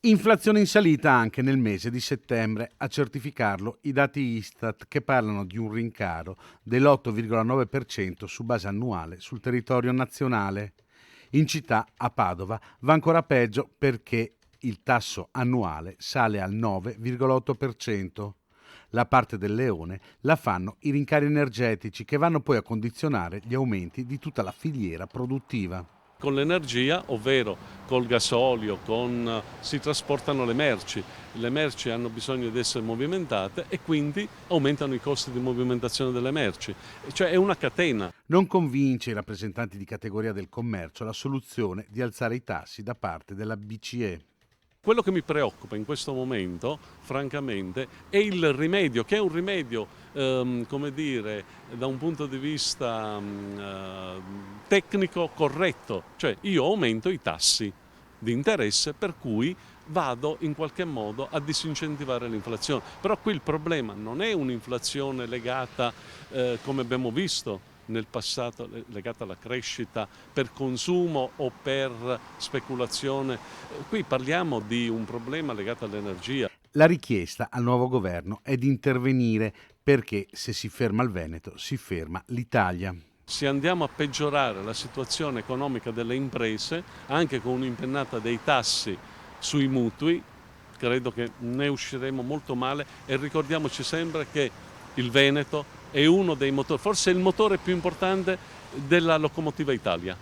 Inflazione in salita anche nel mese di settembre, a certificarlo i dati Istat che parlano di un rincaro dell'8,9% su base annuale sul territorio nazionale. In città, a Padova, va ancora peggio perché il tasso annuale sale al 9,8%. La parte del leone la fanno i rincari energetici che vanno poi a condizionare gli aumenti di tutta la filiera produttiva. Con l'energia, ovvero col gasolio, si trasportano le merci hanno bisogno di essere movimentate e quindi aumentano i costi di movimentazione delle merci, cioè è una catena. Non convince i rappresentanti di categoria del commercio la soluzione di alzare i tassi da parte della BCE. Quello che mi preoccupa in questo momento, francamente, è il rimedio, che è un rimedio, come dire, da un punto di vista tecnico corretto, cioè io aumento i tassi di interesse per cui vado in qualche modo a disincentivare l'inflazione. Però qui il problema non è un'inflazione legata, come abbiamo visto, nel passato legata alla crescita per consumo o per speculazione. Qui parliamo di un problema legato all'energia. La richiesta al nuovo governo è di intervenire perché se si ferma il Veneto si ferma l'Italia. Se andiamo a peggiorare la situazione economica delle imprese, anche con un'impennata dei tassi sui mutui, credo che ne usciremo molto male e ricordiamoci sempre che il Veneto è uno dei motori, forse il motore più importante della locomotiva Italia.